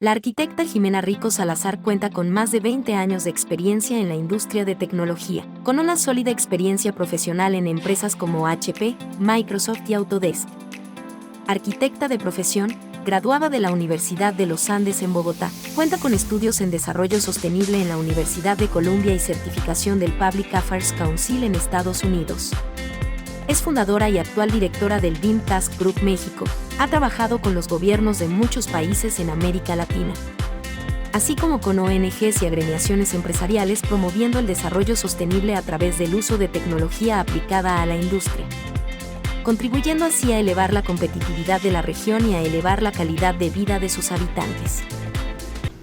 La arquitecta Jimena Rico Salazar cuenta con más de 20 años de experiencia en la industria de tecnología, con una sólida experiencia profesional en empresas como HP, Microsoft y Autodesk. Arquitecta de profesión, graduada de la Universidad de los Andes en Bogotá, cuenta con estudios en desarrollo sostenible en la Universidad de Columbia y certificación del Public Affairs Council en Estados Unidos. Es fundadora y actual directora del BIM Task Group México. Ha trabajado con los gobiernos de muchos países en América Latina, así como con ONGs y agremiaciones empresariales promoviendo el desarrollo sostenible a través del uso de tecnología aplicada a la industria, contribuyendo así a elevar la competitividad de la región y a elevar la calidad de vida de sus habitantes.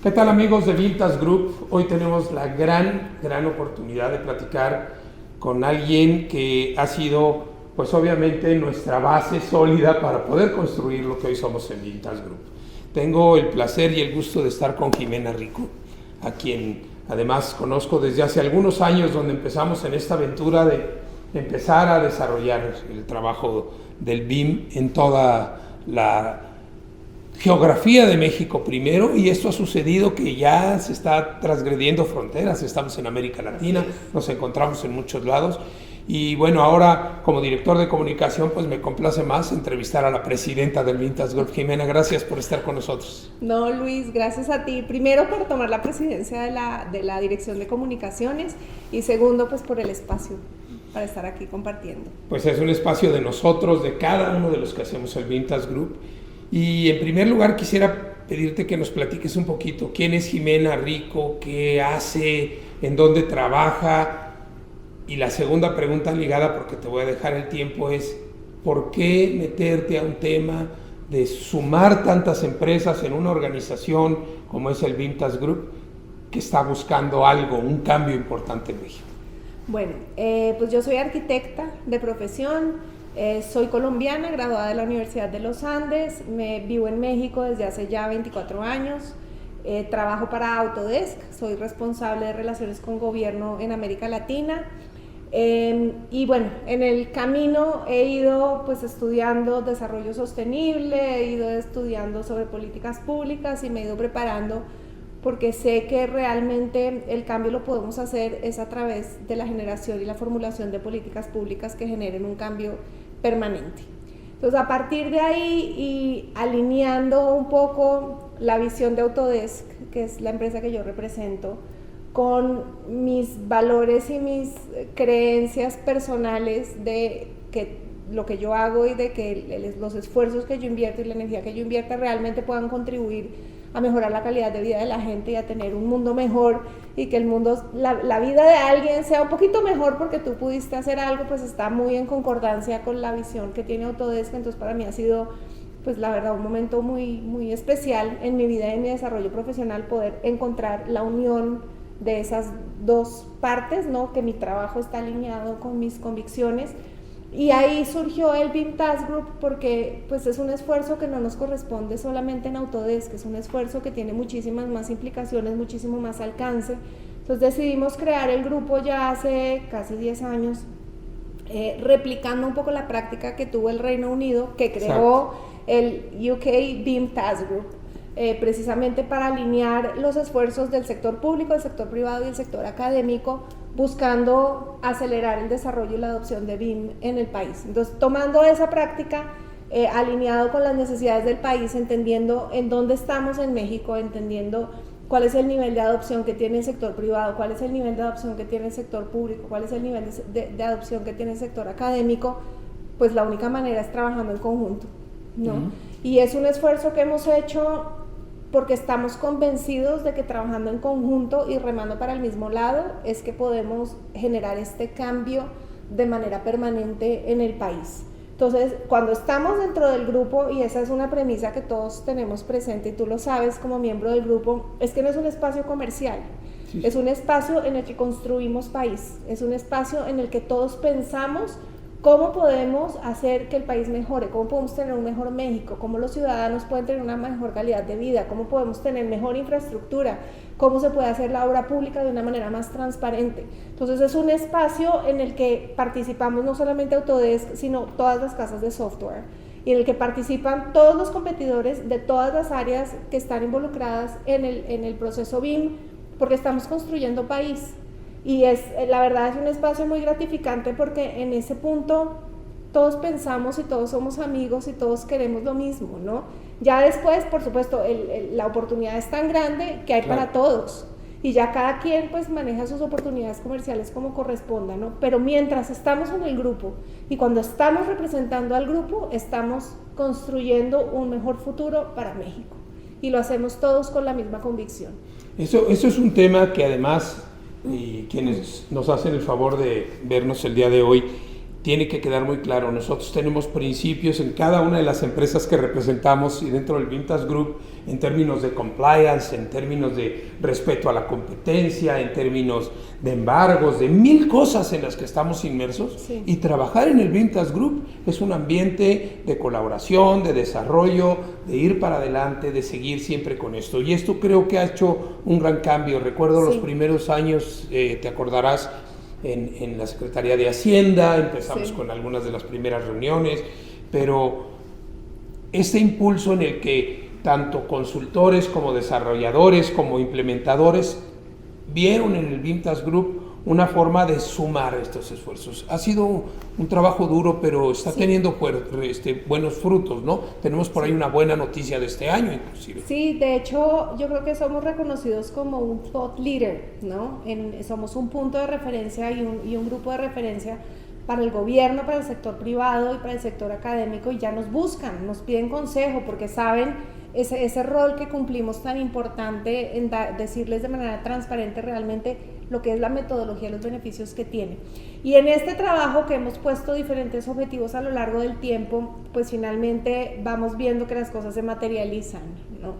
¿Qué tal, amigos de BIM Task Group? Hoy tenemos la gran oportunidad de platicar con alguien que ha sido, pues obviamente, nuestra base sólida para poder construir lo que hoy somos en BIM Task Group. Tengo el placer y el gusto de estar con Jimena Rico, a quien además conozco desde hace algunos años, donde empezamos en esta aventura de empezar a desarrollar el trabajo del BIM en toda la geografía de México primero, y esto ha sucedido que ya se está transgrediendo fronteras. Estamos en América Latina, nos encontramos en muchos lados. Y bueno, ahora como director de comunicación, pues me complace más entrevistar a la presidenta del BIM Task Group. Jimena, gracias por estar con nosotros. No, Luis, gracias a ti. Primero por tomar la presidencia de la Dirección de Comunicaciones, y segundo pues por el espacio para estar aquí compartiendo. Pues es un espacio de nosotros, de cada uno de los que hacemos el BIM Task Group. Y en primer lugar quisiera pedirte que nos platiques un poquito quién es Jimena Rico, qué hace, en dónde trabaja. Y la segunda pregunta ligada, porque te voy a dejar el tiempo, es ¿por qué meterte a un tema de sumar tantas empresas en una organización como es el BIM Task Group, que está buscando algo, un cambio importante en México? Bueno, pues yo soy arquitecta de profesión, soy colombiana, graduada de la Universidad de los Andes, vivo en México desde hace ya 24 años. Trabajo para Autodesk, soy responsable de relaciones con gobierno en América Latina. Y bueno, en el camino he ido pues estudiando desarrollo sostenible, he ido estudiando sobre políticas públicas y me he ido preparando, porque sé que realmente el cambio lo podemos hacer es a través de la generación y la formulación de políticas públicas que generen un cambio permanente. Entonces, a partir de ahí y alineando un poco la visión de Autodesk, que es la empresa que yo represento, con mis valores y mis creencias personales de que lo que yo hago y de que los esfuerzos que yo invierto y la energía que yo invierta realmente puedan contribuir a mejorar la calidad de vida de la gente y a tener un mundo mejor, y que el mundo, la vida de alguien sea un poquito mejor porque tú pudiste hacer algo, pues está muy en concordancia con la visión que tiene Autodesk. Entonces para mí ha sido, pues la verdad, un momento muy especial en mi vida y en mi desarrollo profesional, poder encontrar la unión de esas dos partes, ¿no? Que mi trabajo está alineado con mis convicciones. Y ahí surgió el BIM Task Group, porque pues es un esfuerzo que no nos corresponde solamente en Autodesk, es un esfuerzo que tiene muchísimas más implicaciones, muchísimo más alcance. Entonces decidimos crear el grupo ya hace casi 10 años, replicando un poco la práctica que tuvo el Reino Unido, que creó el UK BIM Task Group, precisamente para alinear los esfuerzos del sector público, del sector privado y del sector académico, buscando acelerar el desarrollo y la adopción de BIM en el país. Entonces, tomando esa práctica, alineado con las necesidades del país, entendiendo en dónde estamos en México, entendiendo cuál es el nivel de adopción que tiene el sector privado, cuál es el nivel de adopción que tiene el sector público, cuál es el nivel de adopción que tiene el sector académico, pues la única manera es trabajando en conjunto, ¿no? Y es un esfuerzo que hemos hecho porque estamos convencidos de que trabajando en conjunto y remando para el mismo lado es que podemos generar este cambio de manera permanente en el país. Entonces, cuando estamos dentro del grupo, y esa es una premisa que todos tenemos presente, y tú lo sabes como miembro del grupo, es que no es un espacio comercial, es un espacio en el que construimos país, es un espacio en el que todos pensamos ¿Cómo podemos hacer que el país mejore? ¿Cómo podemos tener un mejor México? ¿Cómo los ciudadanos pueden tener una mejor calidad de vida? ¿Cómo podemos tener mejor infraestructura? ¿Cómo se puede hacer la obra pública de una manera más transparente? Entonces es un espacio en el que participamos no solamente Autodesk, sino todas las casas de software, y en el que participan todos los competidores de todas las áreas que están involucradas en el proceso BIM, porque estamos construyendo país. Y la verdad es un espacio muy gratificante porque en ese punto todos pensamos y todos somos amigos y todos queremos lo mismo, ¿no? Ya después, por supuesto, la oportunidad es tan grande que hay para todos y ya cada quien pues maneja sus oportunidades comerciales como corresponda, ¿no? Pero mientras estamos en el grupo y cuando estamos representando al grupo, estamos construyendo un mejor futuro para México y lo hacemos todos con la misma convicción. Eso es un tema que además, y quienes nos hacen el favor de vernos el día de hoy, tiene que quedar muy claro. Nosotros tenemos principios en cada una de las empresas que representamos y dentro del Vintage Group en términos de compliance, en términos de respeto a la competencia, en términos de embargos, de mil cosas en las que estamos inmersos. Sí. Y trabajar en el Vintage Group es un ambiente de colaboración, de desarrollo, de ir para adelante, de seguir siempre con esto. Y esto creo que ha hecho un gran cambio. Recuerdo los primeros años, te acordarás, en la Secretaría de Hacienda, empezamos con algunas de las primeras reuniones, pero este impulso en el que tanto consultores como desarrolladores como implementadores vieron en el Vintage Group una forma de sumar estos esfuerzos. Ha sido un trabajo duro, pero está teniendo buenos frutos, ¿no? Tenemos por ahí una buena noticia de este año, inclusive. Sí, de hecho, yo creo que somos reconocidos como un thought leader, ¿no? Somos un punto de referencia y un grupo de referencia para el gobierno, para el sector privado y para el sector académico, y ya nos buscan, nos piden consejo porque saben ese rol que cumplimos tan importante en decirles de manera transparente realmente lo que es la metodología y los beneficios que tiene. Y en este trabajo que hemos puesto diferentes objetivos a lo largo del tiempo, pues finalmente vamos viendo que las cosas se materializan, ¿no?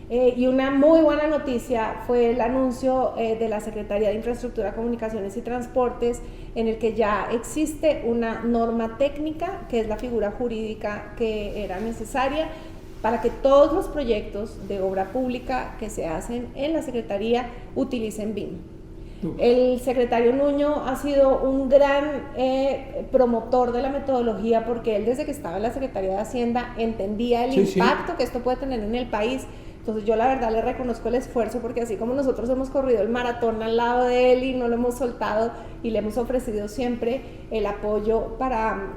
Y una muy buena noticia fue el anuncio de la Secretaría de Infraestructura, Comunicaciones y Transportes, en el que ya existe una norma técnica, que es la figura jurídica que era necesaria para que todos los proyectos de obra pública que se hacen en la Secretaría utilicen BIM. El secretario Nuño ha sido un gran promotor de la metodología porque él desde que estaba en la Secretaría de Hacienda entendía el impacto que esto puede tener en el país. Entonces yo la verdad le reconozco el esfuerzo porque así como nosotros hemos corrido el maratón al lado de él y no lo hemos soltado y le hemos ofrecido siempre el apoyo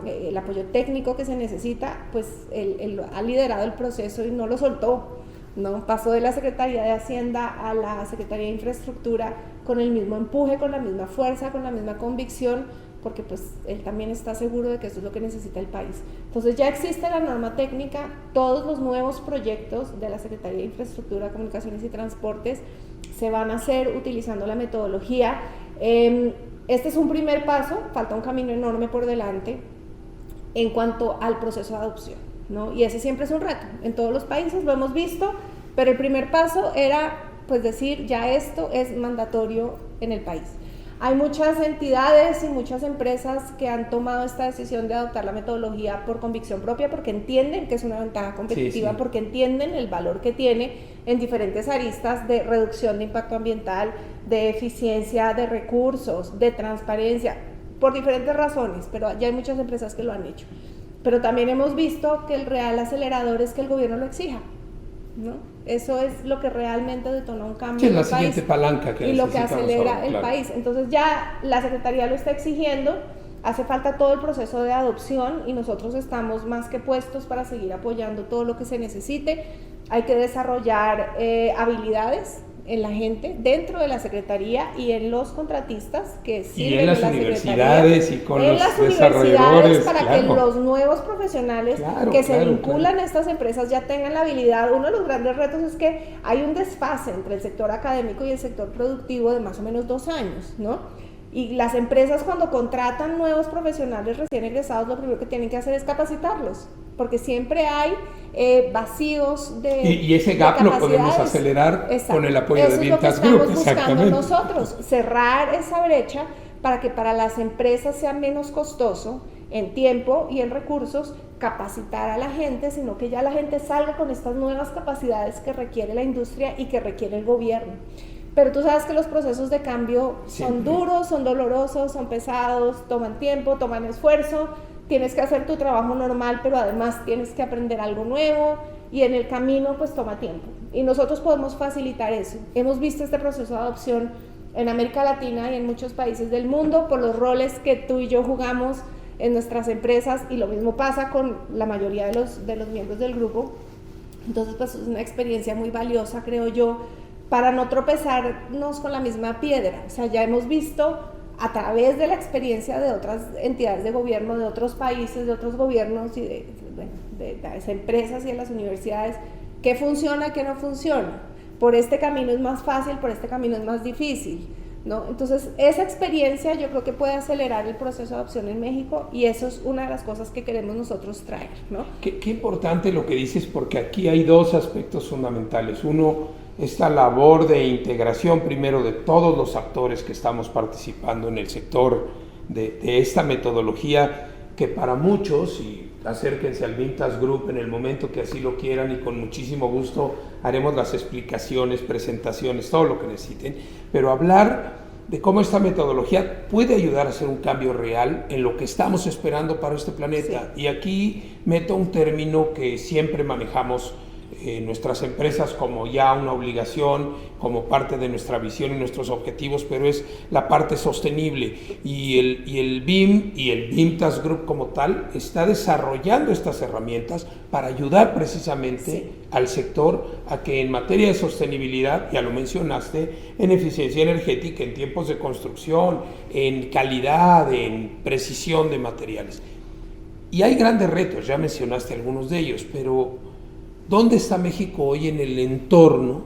el apoyo técnico que se necesita, pues él ha liderado el proceso y no lo soltó, ¿no? Pasó de la Secretaría de Hacienda a la Secretaría de Infraestructura con el mismo empuje, con la misma fuerza, con la misma convicción, porque pues él también está seguro de que eso es lo que necesita el país. Entonces ya existe la norma técnica, todos los nuevos proyectos de la Secretaría de Infraestructura, Comunicaciones y Transportes se van a hacer utilizando la metodología. Este es un primer paso, falta un camino enorme por delante en cuanto al proceso de adopción, ¿no? Y ese siempre es un reto, en todos los países lo hemos visto, pero el primer paso era pues decir ya esto es mandatorio en el país. Hay muchas entidades y muchas empresas que han tomado esta decisión de adoptar la metodología por convicción propia, porque entienden que es una ventaja competitiva, porque entienden el valor que tiene en diferentes aristas de reducción de impacto ambiental, de eficiencia de recursos, de transparencia, por diferentes razones, pero ya hay muchas empresas que lo han hecho. Pero también hemos visto que el real acelerador es que el gobierno lo exija, ¿no? Eso es lo que realmente detona un cambio en el país. Es la siguiente palanca que y lo que acelera ahora, el país. Entonces ya la Secretaría lo está exigiendo, hace falta todo el proceso de adopción y nosotros estamos más que puestos para seguir apoyando todo lo que se necesite. Hay que desarrollar habilidades en la gente dentro de la Secretaría y en los contratistas que sirven y en las universidades y con los desarrolladores para que los nuevos profesionales que se vinculan a estas empresas ya tengan la habilidad. Uno de los grandes retos es que hay un desfase entre el sector académico y el sector productivo de más o menos 2 años, ¿no? Y las empresas cuando contratan nuevos profesionales recién egresados, lo primero que tienen que hacer es capacitarlos, porque siempre hay vacíos y ese gap lo podemos acelerar con el apoyo de Vintage Group. Eso es lo que estamos buscando nosotros, cerrar esa brecha para que para las empresas sea menos costoso en tiempo y en recursos, capacitar a la gente, sino que ya la gente salga con estas nuevas capacidades que requiere la industria y que requiere el gobierno. Pero tú sabes que los procesos de cambio son duros, son dolorosos, son pesados, toman tiempo, toman esfuerzo, tienes que hacer tu trabajo normal, pero además tienes que aprender algo nuevo y en el camino pues toma tiempo. Y nosotros podemos facilitar eso. Hemos visto este proceso de adopción en América Latina y en muchos países del mundo por los roles que tú y yo jugamos en nuestras empresas, y lo mismo pasa con la mayoría de los miembros del grupo. Entonces pues es una experiencia muy valiosa, creo yo, para no tropezarnos con la misma piedra. O sea, ya hemos visto a través de la experiencia de otras entidades de gobierno, de otros países, de otros gobiernos y de las empresas y de las universidades, qué funciona, qué no funciona. Por este camino es más fácil, por este camino es más difícil, ¿no? Entonces, esa experiencia yo creo que puede acelerar el proceso de adopción en México, y eso es una de las cosas que queremos nosotros traer, ¿no? Qué importante lo que dices, porque aquí hay dos aspectos fundamentales. Uno, esta labor de integración primero de todos los actores que estamos participando en el sector de esta metodología que para muchos, y acérquense al Vintage Group en el momento que así lo quieran y con muchísimo gusto haremos las explicaciones, presentaciones, todo lo que necesiten, pero hablar de cómo esta metodología puede ayudar a hacer un cambio real en lo que estamos esperando para este planeta. Sí. Y aquí meto un término que siempre manejamos nuestras empresas como ya una obligación, como parte de nuestra visión y nuestros objetivos, pero es la parte sostenible, y el BIM y el Vintage Group como tal está desarrollando estas herramientas para ayudar precisamente al sector a que en materia de sostenibilidad, ya lo mencionaste, en eficiencia energética, en tiempos de construcción, en calidad, en precisión de materiales. Y hay grandes retos, ya mencionaste algunos de ellos, pero ¿dónde está México hoy en el entorno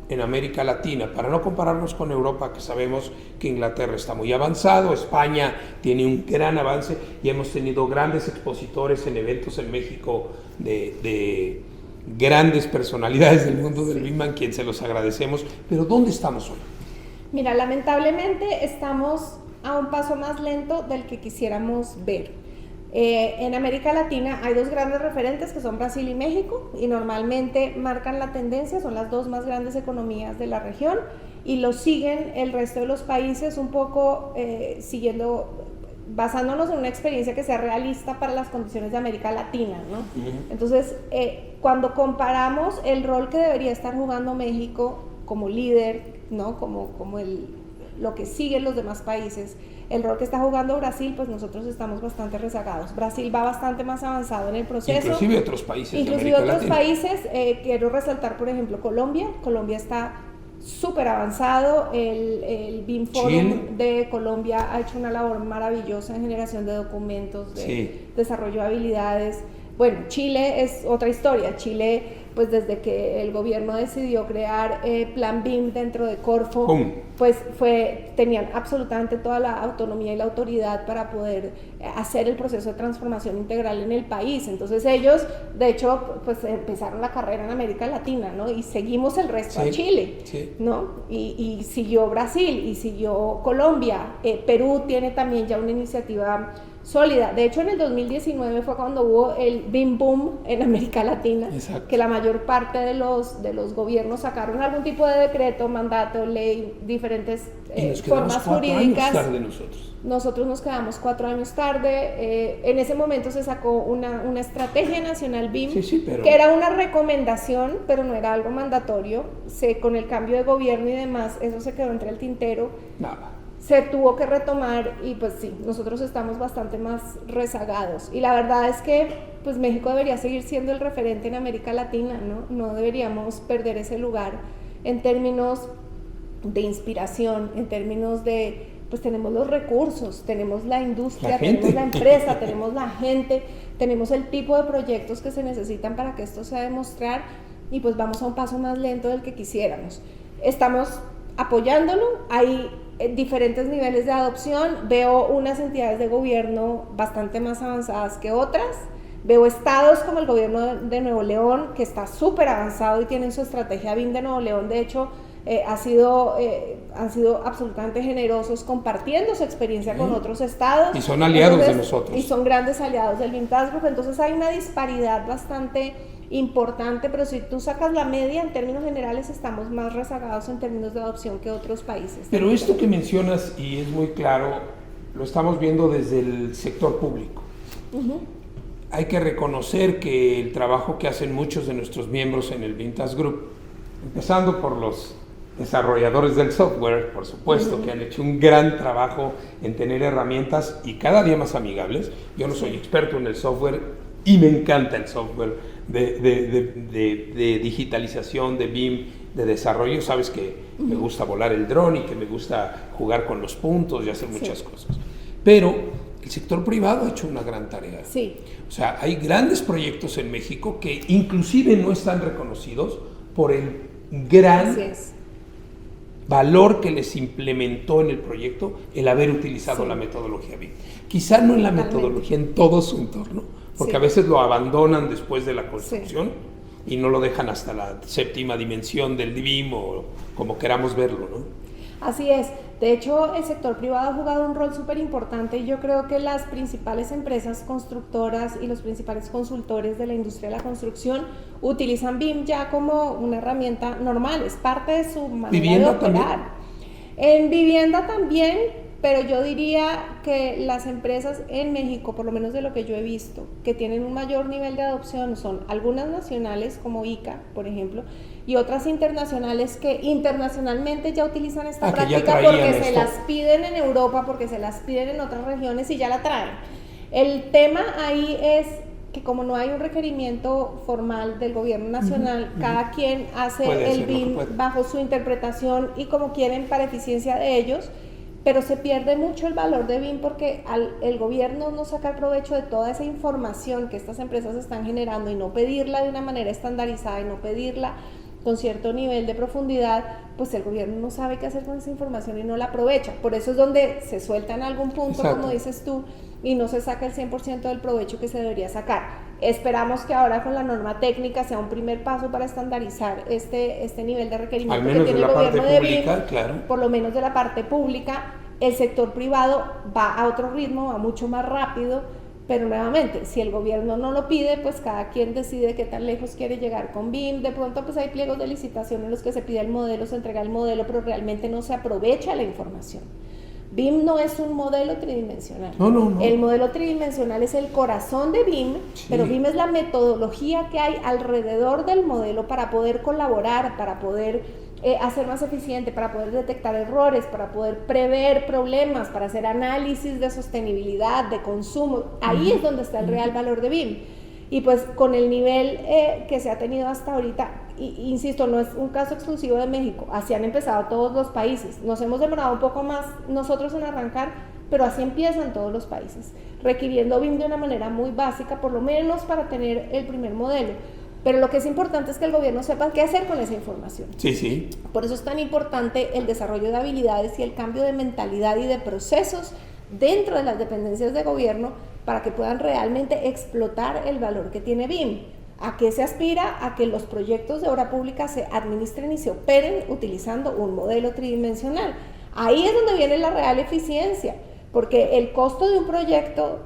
en América Latina? Para no compararnos con Europa, que sabemos que Inglaterra está muy avanzado, España tiene un gran avance y hemos tenido grandes expositores en eventos en México de grandes personalidades del mundo del BIM, a quien se los agradecemos. Pero ¿dónde estamos hoy? Mira, lamentablemente estamos a un paso más lento del que quisiéramos ver. En América Latina hay dos grandes referentes que son Brasil y México, y normalmente marcan la tendencia, son las dos más grandes economías de la región, y lo siguen el resto de los países un poco basándonos en una experiencia que sea realista para las condiciones de América Latina, ¿no? Entonces, cuando comparamos el rol que debería estar jugando México como líder, ¿no? como lo que siguen los demás países, el rol que está jugando Brasil, pues nosotros estamos bastante rezagados. Brasil va bastante más avanzado en el proceso. Inclusive otros países. Inclusive otros países, quiero resaltar por ejemplo Colombia. Colombia está súper avanzado, el BIM Forum de Colombia ha hecho una labor maravillosa en generación de documentos, de desarrollo de habilidades. Bueno, Chile es otra historia. Chile, pues desde que el gobierno decidió crear Plan BIM dentro de Corfo, pues tenían absolutamente toda la autonomía y la autoridad para poder hacer el proceso de transformación integral en el país. Entonces ellos, de hecho, pues empezaron la carrera en América Latina, ¿no? Y seguimos el resto a Chile, ¿no? Y siguió Brasil, y siguió Colombia. Perú tiene también ya una iniciativa sólida. De hecho, en el 2019 fue cuando hubo el BIM Boom en América Latina. Exacto. Que la mayor parte de los gobiernos sacaron algún tipo de decreto, mandato, ley, diferentes formas jurídicas. Nosotros nos quedamos 4 años tarde. En ese momento se sacó una estrategia nacional BIM, que era una recomendación, pero no era algo mandatorio. Con el cambio de gobierno y demás, eso se quedó entre el tintero. Se tuvo que retomar, y pues sí, nosotros estamos bastante más rezagados, y la verdad es que pues México debería seguir siendo el referente en América Latina, no deberíamos perder ese lugar en términos de inspiración, en términos de, pues tenemos los recursos, tenemos la industria, tenemos la empresa, tenemos la gente, tenemos el tipo de proyectos que se necesitan para que esto sea demostrar, y pues vamos a un paso más lento del que quisiéramos. Estamos apoyándolo, hay diferentes niveles de adopción. Veo unas entidades de gobierno bastante más avanzadas que otras, veo estados como el gobierno de Nuevo León, que está súper avanzado y tienen su estrategia BIM de Nuevo León. De hecho, han sido absolutamente generosos compartiendo su experiencia con otros estados. Y son aliados de nosotros. Y son grandes aliados del BIM Task Group. Entonces hay una disparidad bastante importante, pero si tú sacas la media, en términos generales estamos más rezagados en términos de adopción que otros países. Pero esto que mencionas, y es muy claro, lo estamos viendo desde el sector público. Hay que reconocer que el trabajo que hacen muchos de nuestros miembros en el BIM Task Group, empezando por los desarrolladores del software, por supuesto, que han hecho un gran trabajo en tener herramientas y cada día más amigables. Yo no soy experto en el software y me encanta el software de digitalización, de BIM, de desarrollo. Sabes que me gusta volar el dron y que me gusta jugar con los puntos y hacer muchas cosas. Pero el sector privado ha hecho una gran tarea. Sí. O sea, hay grandes proyectos en México que inclusive no están reconocidos por el gran valor que les implementó en el proyecto el haber utilizado la metodología BIM. Quizá no en la metodología, en todo su entorno, porque a veces lo abandonan después de la construcción y no lo dejan hasta la séptima dimensión del BIM o como queramos verlo, ¿no? Así es. De hecho, el sector privado ha jugado un rol súper importante y yo creo que las principales empresas constructoras y los principales consultores de la industria de la construcción utilizan BIM ya como una herramienta normal, es parte de su manera de operar. En vivienda también, pero yo diría que las empresas en México, por lo menos de lo que yo he visto, que tienen un mayor nivel de adopción son algunas nacionales como ICA, por ejemplo, y otras internacionales que internacionalmente ya utilizan esta práctica porque se las piden en Europa, porque se las piden en otras regiones y ya la traen. El tema ahí es que como no hay un requerimiento formal del gobierno nacional, cada quien hace el BIM bajo su interpretación y como quieren para eficiencia de ellos, pero se pierde mucho el valor de BIM porque al el gobierno no sacar provecho de toda esa información que estas empresas están generando y no pedirla de una manera estandarizada y no pedirla con cierto nivel de profundidad, pues el gobierno no sabe qué hacer con esa información y no la aprovecha. Por eso es donde se suelta en algún punto, como dices tú, y no se saca el 100% del provecho que se debería sacar. Esperamos que ahora con la norma técnica sea un primer paso para estandarizar este nivel de requerimiento que tiene el gobierno de BIM, por lo menos de la parte pública. El sector privado va a otro ritmo, va mucho más rápido, pero nuevamente, si el gobierno no lo pide, pues cada quien decide qué tan lejos quiere llegar con BIM. De pronto pues hay pliegos de licitación en los que se pide el modelo, se entrega el modelo, pero realmente no se aprovecha la información. BIM no es un modelo tridimensional. No. El modelo tridimensional es el corazón de BIM, pero BIM es la metodología que hay alrededor del modelo para poder colaborar, para poder hacer más eficiente, para poder detectar errores, para poder prever problemas, para hacer análisis de sostenibilidad, de consumo. Ahí es donde está el real valor de BIM. Y pues con el nivel que se ha tenido hasta ahorita, insisto, no es un caso exclusivo de México, así han empezado todos los países. Nos hemos demorado un poco más nosotros en arrancar, pero así empiezan todos los países, requiriendo BIM de una manera muy básica, por lo menos para tener el primer modelo. Pero lo que es importante es que el gobierno sepa qué hacer con esa información. Sí. Por eso es tan importante el desarrollo de habilidades y el cambio de mentalidad y de procesos dentro de las dependencias de gobierno para que puedan realmente explotar el valor que tiene BIM. ¿A qué se aspira? A que los proyectos de obra pública se administren y se operen utilizando un modelo tridimensional. Ahí es donde viene la real eficiencia, porque el costo de un proyecto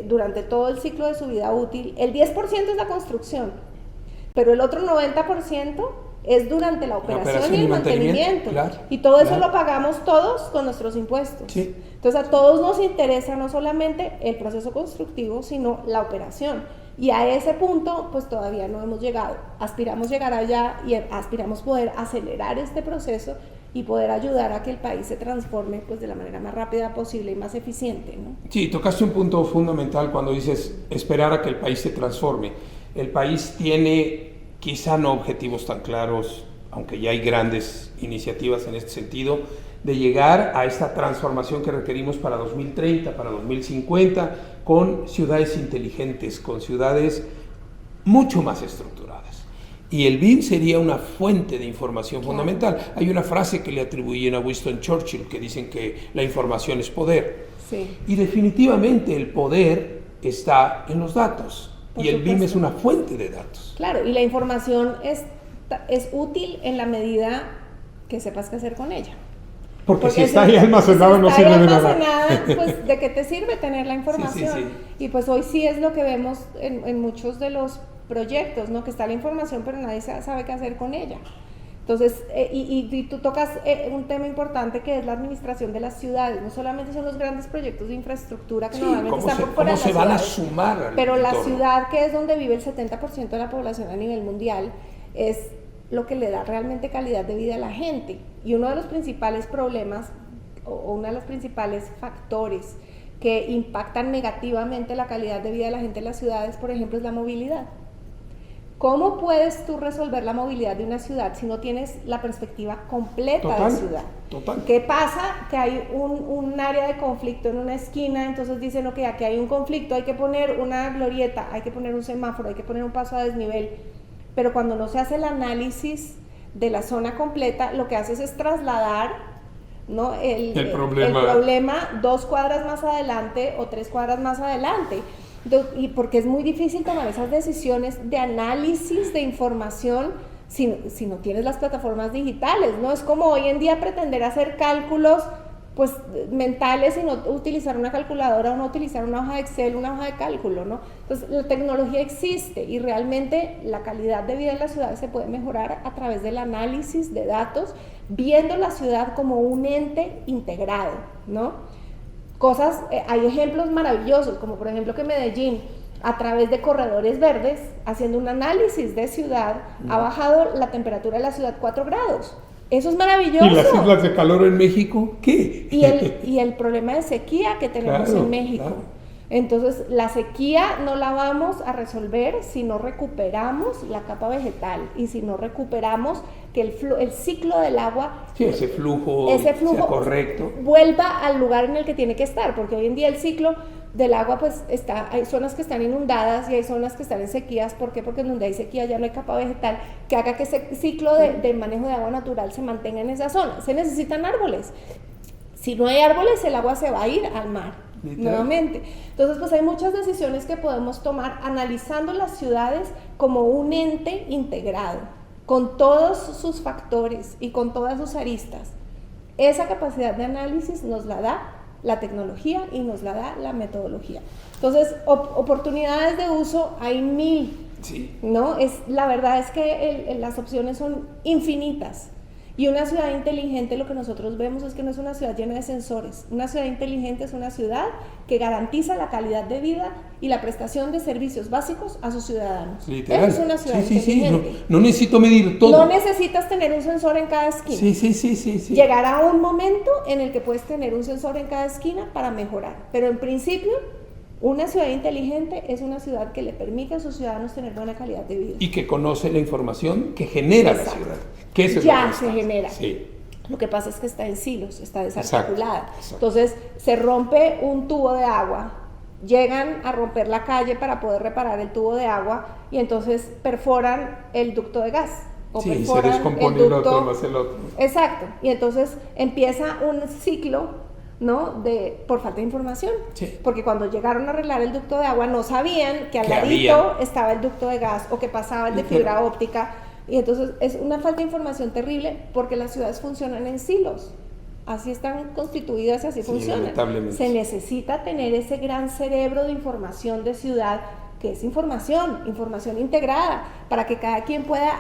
durante todo el ciclo de su vida útil, el 10% es la construcción, pero el otro 90% es durante la operación y el mantenimiento. Y todo eso lo pagamos todos con nuestros impuestos. Sí. Entonces a todos nos interesa no solamente el proceso constructivo, sino la operación. Y a ese punto pues todavía no hemos llegado. Aspiramos llegar allá y aspiramos poder acelerar este proceso y poder ayudar a que el país se transforme pues de la manera más rápida posible y más eficiente, ¿no? Sí, tocaste un punto fundamental cuando dices esperar a que el país se transforme. El país tiene quizá no objetivos tan claros, aunque ya hay grandes iniciativas en este sentido, de llegar a esta transformación que requerimos para 2030, para 2050, con ciudades inteligentes, con ciudades mucho más estructuradas. Y el BIM sería una fuente de información fundamental. Hay una frase que le atribuyen a Winston Churchill que dicen que la información es poder. Sí. Y definitivamente el poder está en los datos. Y el BIM es una fuente de datos. Claro, y la información es útil en la medida que sepas qué hacer con ella. Porque si está ahí almacenado no sirve de nada. Pues, ¿de qué te sirve tener la información? Sí. Y pues hoy sí es lo que vemos en muchos de los proyectos, ¿no? Que está la información, pero nadie sabe qué hacer con ella. Entonces, y tú tocas un tema importante que es la administración de las ciudades. No solamente son los grandes proyectos de infraestructura que normalmente están por fuera de las ciudades, van a sumar pero la ciudad, que es donde vive el 70% de la población a nivel mundial, es lo que le da realmente calidad de vida a la gente. Y uno de los principales problemas, o uno de los principales factores que impactan negativamente la calidad de vida de la gente en las ciudades, por ejemplo, es la movilidad. ¿Cómo puedes tú resolver la movilidad de una ciudad si no tienes la perspectiva completa de ciudad? Total. ¿Qué pasa? Que hay un área de conflicto en una esquina, entonces dicen, ok, aquí hay un conflicto, hay que poner una glorieta, hay que poner un semáforo, hay que poner un paso a desnivel, pero cuando no se hace el análisis de la zona completa, lo que haces es trasladar, ¿no? el problema 2 cuadras más adelante o 3 cuadras más adelante. Y porque es muy difícil tomar esas decisiones de análisis de información si no tienes las plataformas digitales, ¿no? Es como hoy en día pretender hacer cálculos pues mentales y no utilizar una calculadora o no utilizar una hoja de Excel, una hoja de cálculo, ¿no? Entonces la tecnología existe y realmente la calidad de vida en las ciudades se puede mejorar a través del análisis de datos, viendo la ciudad como un ente integrado, ¿no? Hay ejemplos maravillosos, como por ejemplo que Medellín, a través de corredores verdes, haciendo un análisis de ciudad, ha bajado la temperatura de la ciudad 4 grados. Eso es maravilloso. ¿Y las islas de calor en México? ¿Qué? Y el problema de sequía que tenemos en México. Claro. Entonces, la sequía no la vamos a resolver si no recuperamos la capa vegetal y si no recuperamos que el ciclo del agua, ese flujo sea correcto, vuelva al lugar en el que tiene que estar, porque hoy en día el ciclo del agua pues hay zonas que están inundadas y hay zonas que están en sequías. ¿Por qué? Porque donde hay sequía ya no hay capa vegetal que haga que ese ciclo de manejo de agua natural se mantenga en esa zona. Se necesitan árboles. Si no hay árboles, el agua se va a ir al mar nuevamente. Entonces, pues hay muchas decisiones que podemos tomar analizando las ciudades como un ente integrado, con todos sus factores y con todas sus aristas. Esa capacidad de análisis nos la da la tecnología y nos la da la metodología. Entonces, oportunidades de uso hay 1000, ¿no? La verdad es que las opciones son infinitas. Y una ciudad inteligente, lo que nosotros vemos es que no es una ciudad llena de sensores. Una ciudad inteligente es una ciudad que garantiza la calidad de vida y la prestación de servicios básicos a sus ciudadanos. Literal. Eso es una ciudad inteligente. No necesito medir todo. No necesitas tener un sensor en cada esquina. Sí. Llegará un momento en el que puedes tener un sensor en cada esquina para mejorar. Pero en principio, una ciudad inteligente es una ciudad que le permite a sus ciudadanos tener buena calidad de vida. Y que conoce la información que genera la ciudad. Que eso ya se genera. Sí. Lo que pasa es que está en silos, está desarticulada. Exacto. Entonces, se rompe un tubo de agua, llegan a romper la calle para poder reparar el tubo de agua y entonces perforan el ducto de gas. Se descompone el otro más el otro. Exacto. Y entonces empieza un ciclo, ¿no? Por falta de información. Sí. Porque cuando llegaron a arreglar el ducto de agua no sabían que al ladito estaba el ducto de gas o que pasaba el de fibra óptica. Y entonces es una falta de información terrible porque las ciudades funcionan en silos. Así están constituidas y así funcionan. Se necesita tener ese gran cerebro de información de ciudad, que es información integrada, para que cada quien pueda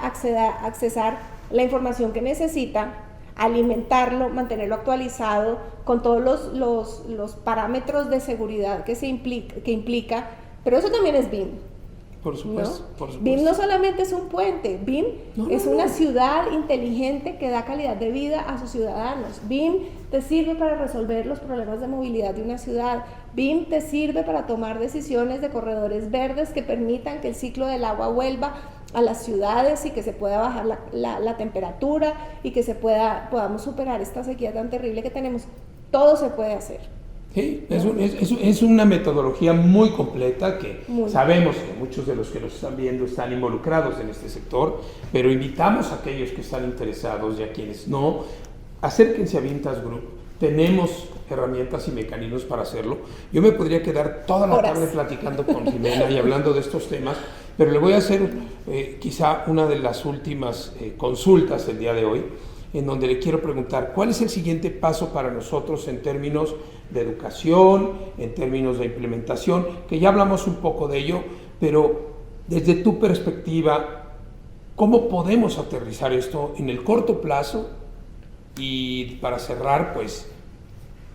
accesar la información que necesita, alimentarlo, mantenerlo actualizado con todos los parámetros de seguridad que implica, pero eso también es BIM. Por supuesto. BIM no solamente es un puente, BIM es una ciudad inteligente que da calidad de vida a sus ciudadanos. BIM te sirve para resolver los problemas de movilidad de una ciudad. BIM te sirve para tomar decisiones de corredores verdes que permitan que el ciclo del agua vuelva a las ciudades y que se pueda bajar la temperatura y que podamos superar esta sequía tan terrible que tenemos. Todo se puede hacer. Sí, es una metodología muy completa que sabemos que muchos de los que nos están viendo están involucrados en este sector, pero invitamos a aquellos que están interesados y a quienes no, acérquense a Vintas Group. Tenemos herramientas y mecanismos para hacerlo. Yo me podría quedar toda la tarde platicando con Jimena y hablando de estos temas, pero le voy a hacer quizá una de las últimas consultas el día de hoy. en donde le quiero preguntar, ¿cuál es el siguiente paso para nosotros en términos de educación, en términos de implementación? Que ya hablamos un poco de ello, pero desde tu perspectiva, ¿cómo podemos aterrizar esto en el corto plazo? Y para cerrar, pues,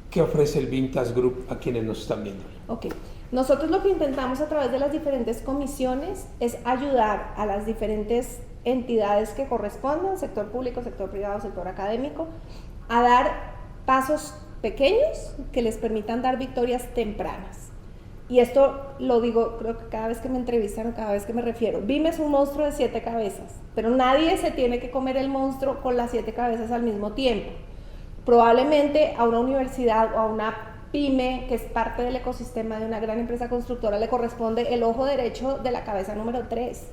¿qué ofrece el Vintas Group a quienes nos están viendo? Ok, nosotros lo que intentamos a través de las diferentes comisiones es ayudar a las diferentes entidades que correspondan, sector público, sector privado, sector académico, a dar pasos pequeños que les permitan dar victorias tempranas. Y esto lo digo, creo que cada vez que me entrevistan o cada vez que me refiero. BIM es un monstruo de 7 cabezas, pero nadie se tiene que comer el monstruo con las 7 cabezas al mismo tiempo. Probablemente a una universidad o a una pyme que es parte del ecosistema de una gran empresa constructora le corresponde el ojo derecho de la cabeza número 3.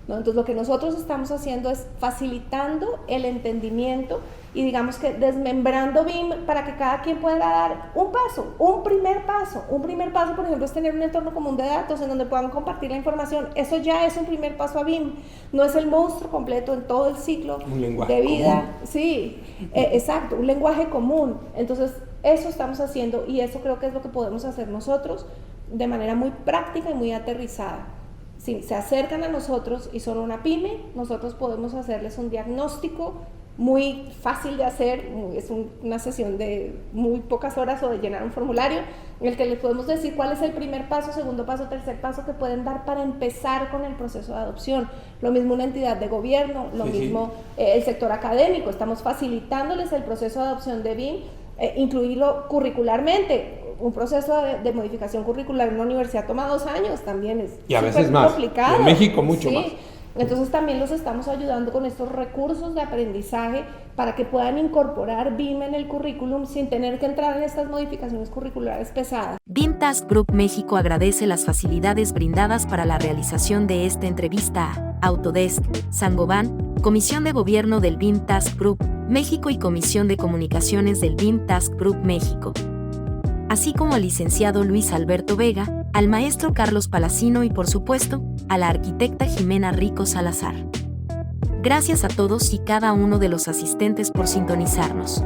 ¿No? Entonces lo que nosotros estamos haciendo es facilitando el entendimiento y digamos que desmembrando BIM para que cada quien pueda dar un paso, un primer paso. Un primer paso, por ejemplo, es tener un entorno común de datos en donde puedan compartir la información. Eso ya es un primer paso a BIM. No es el monstruo completo en todo el ciclo de vida. Común. Sí, exacto, un lenguaje común. Entonces eso estamos haciendo y eso creo que es lo que podemos hacer nosotros de manera muy práctica y muy aterrizada. Si se acercan a nosotros y son una pyme, nosotros podemos hacerles un diagnóstico muy fácil de hacer, es una sesión de muy pocas horas o de llenar un formulario, en el que les podemos decir cuál es el primer paso, segundo paso, tercer paso que pueden dar para empezar con el proceso de adopción. Lo mismo una entidad de gobierno, lo mismo el sector académico, estamos facilitándoles el proceso de adopción de BIM, incluirlo curricularmente. Un proceso de modificación curricular en una universidad toma 2 años, también es y a veces más, complicado. en México mucho más. Entonces también los estamos ayudando con estos recursos de aprendizaje para que puedan incorporar BIM en el currículum sin tener que entrar en estas modificaciones curriculares pesadas. BIM Task Group México agradece las facilidades brindadas para la realización de esta entrevista a Autodesk, Saint-Gobain, Comisión de Gobierno del BIM Task Group México y Comisión de Comunicaciones del BIM Task Group México, así como al licenciado Luis Alberto Vega, al maestro Carlos Palacino y por supuesto, a la arquitecta Jimena Rico Salazar. Gracias a todos y cada uno de los asistentes por sintonizarnos.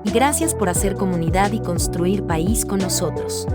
Y gracias por hacer comunidad y construir país con nosotros.